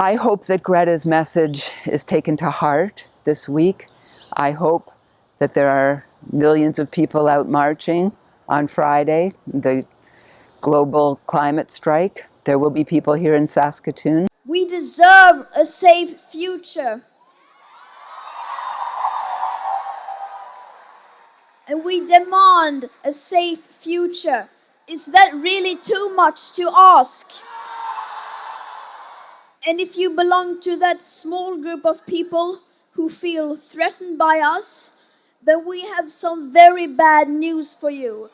I hope that Greta's message is taken to heart this week. I hope that there are millions of people out marching on Friday, the global climate strike. There will be people here in Saskatoon. We deserve a safe future. And we demand a safe future. Is that really too much to ask? And if you belong to that small group of people who feel threatened by us, then we have some very bad news for you.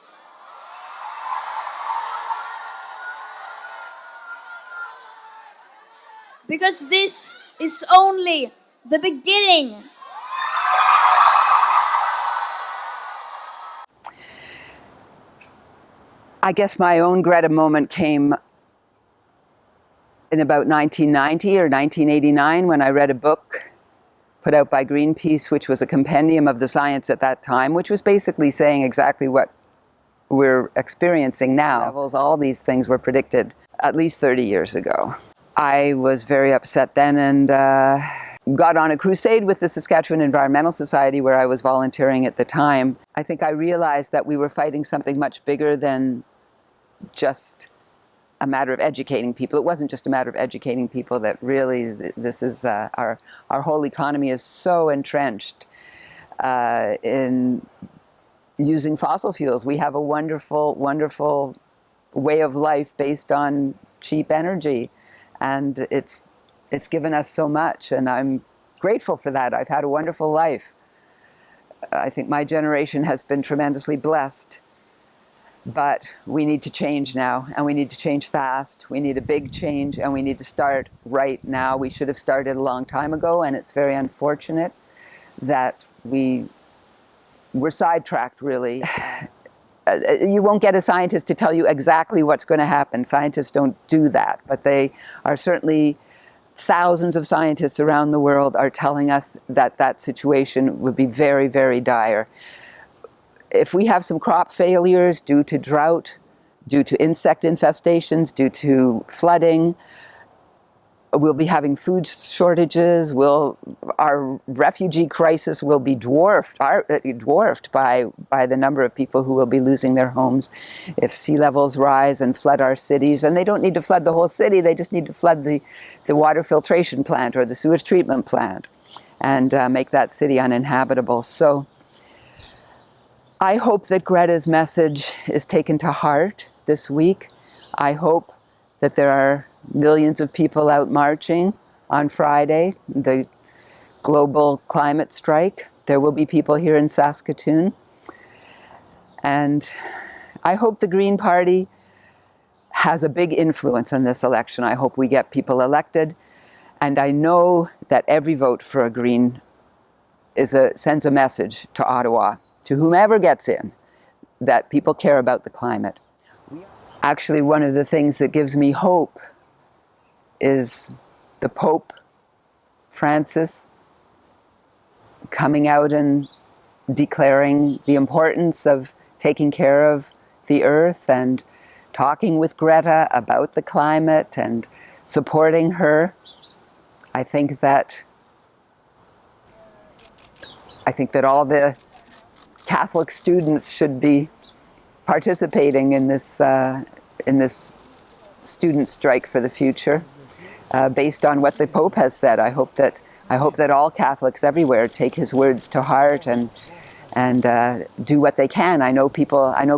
Because this is only the beginning. I guess my own Greta moment came in about 1990 or 1989 when I read a book put out by Greenpeace, which was a compendium of the science at that time, which was basically saying exactly what we're experiencing now. All these things were predicted at least 30 years ago. I was very upset then and got on a crusade with the Saskatchewan Environmental Society, where I was volunteering at the time. I think I realized that we were fighting something much bigger than just a matter of educating people. It wasn't just a matter of educating people, that really this is our whole economy is so entrenched in using fossil fuels. We have a wonderful, wonderful way of life based on cheap energy, and it's given us so much, and I'm grateful for that. I've had a wonderful life. I think my generation has been tremendously blessed. But we need to change now, and we need to change fast. We need a big change, and we need to start right now. We should have started a long time ago, and it's very unfortunate that we were sidetracked, really. You won't get a scientist to tell you exactly what's going to happen. Scientists don't do that, but they are certainly, thousands of scientists around the world are telling us that that situation would be very, very dire. If we have some crop failures due to drought, due to insect infestations, due to flooding, we'll be having food shortages. Our refugee crisis will be dwarfed by the number of people who will be losing their homes if sea levels rise and flood our cities. And they don't need to flood the whole city, they just need to flood the water filtration plant or the sewage treatment plant and make that city uninhabitable. So I hope that Greta's message is taken to heart this week. I hope that there are millions of people out marching on Friday, the global climate strike. There will be people here in Saskatoon. And I hope the Green Party has a big influence on this election. I hope we get people elected. And I know that every vote for a Green sends a message to Ottawa, to whomever gets in, that people care about the climate. Actually, one of the things that gives me hope is the Pope Francis coming out and declaring the importance of taking care of the earth and talking with Greta about the climate and supporting her. I think that all the Catholic students should be participating in this student strike for the future, based on what the Pope has said. I hope that all Catholics everywhere take his words to heart and do what they can. I know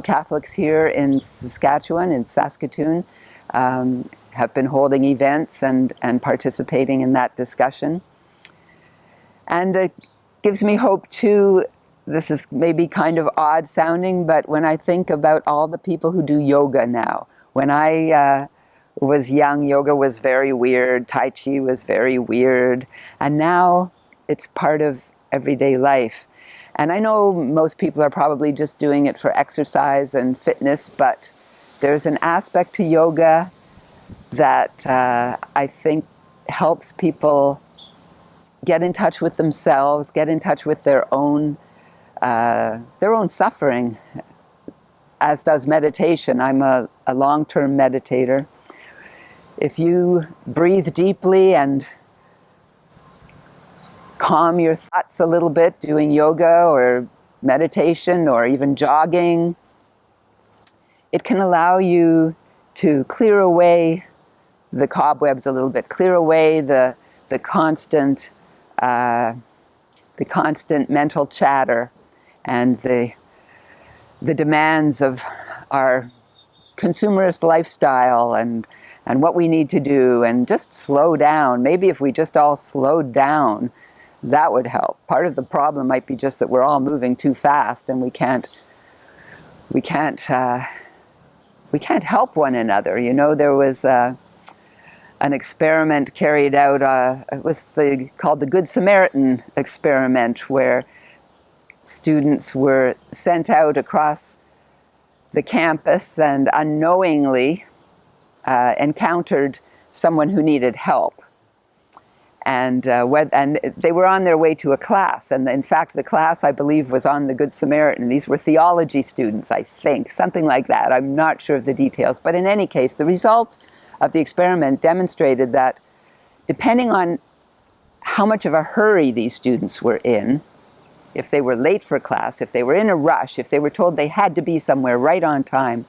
Catholics here in Saskatchewan, in Saskatoon, have been holding events and participating in that discussion. And it gives me hope too. This is maybe kind of odd sounding, but when I think about all the people who do yoga now, when I was young, yoga was very weird, Tai Chi was very weird, and now it's part of everyday life. And I know most people are probably just doing it for exercise and fitness, but there's an aspect to yoga that I think helps people get in touch with themselves, get in touch with their own suffering, as does meditation. I'm a long-term meditator. If you breathe deeply and calm your thoughts a little bit, doing yoga or meditation or even jogging, it can allow you to clear away the cobwebs a little bit, clear away the constant mental chatter and the demands of our consumerist lifestyle and what we need to do, and just slow down. Maybe if we just all slowed down, that would help. Part of the problem might be just that we're all moving too fast and we can't help one another. You know, there was an experiment carried out, it was called the Good Samaritan experiment, where students were sent out across the campus and unknowingly encountered someone who needed help. And they were on their way to a class. And in fact, the class, I believe, was on the Good Samaritan. These were theology students, I think, something like that. I'm not sure of the details. But in any case, the result of the experiment demonstrated that depending on how much of a hurry these students were in, if they were late for class, if they were in a rush, if they were told they had to be somewhere right on time,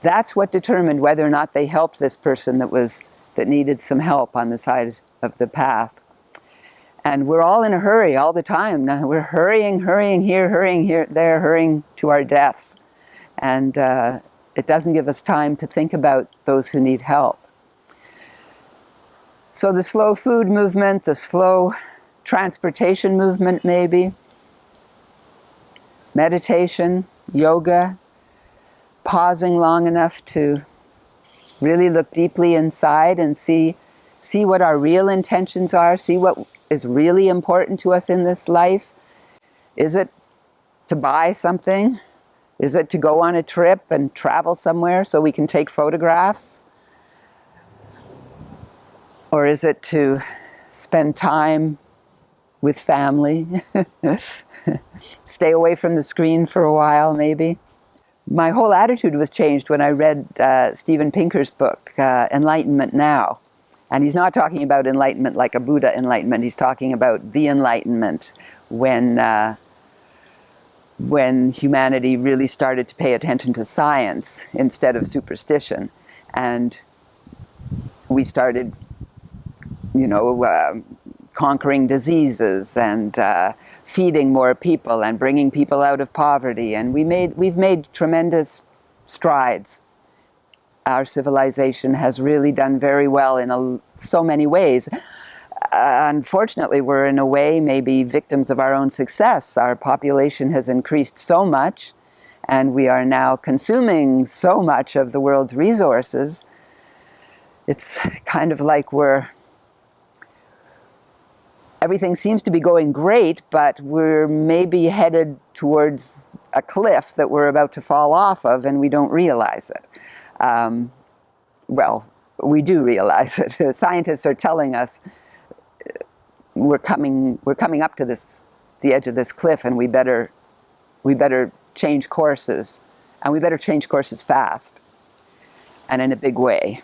that's what determined whether or not they helped this person that needed some help on the side of the path. And we're all in a hurry all the time. Now we're hurrying here, there, hurrying to our deaths. And it doesn't give us time to think about those who need help. So the slow food movement, the slow transportation movement maybe, meditation, yoga, pausing long enough to really look deeply inside and see what our real intentions are, see what is really important to us in this life. Is it to buy something? Is it to go on a trip and travel somewhere so we can take photographs? Or is it to spend time with family? Stay away from the screen for a while, maybe? My whole attitude was changed when I read Steven Pinker's book, Enlightenment Now. And he's not talking about enlightenment like a Buddha enlightenment. He's talking about the Enlightenment when humanity really started to pay attention to science instead of superstition. And we started, conquering diseases and feeding more people and bringing people out of poverty. And we've made tremendous strides. Our civilization has really done very well in so many ways. Unfortunately, we're in a way maybe victims of our own success. Our population has increased so much, and we are now consuming so much of the world's resources. It's kind of like everything seems to be going great, but we're maybe headed towards a cliff that we're about to fall off of, and we don't realize it. Well, we do realize it. Scientists are telling us we're coming up to the edge of this cliff, and we better change courses, and we better change courses fast and in a big way.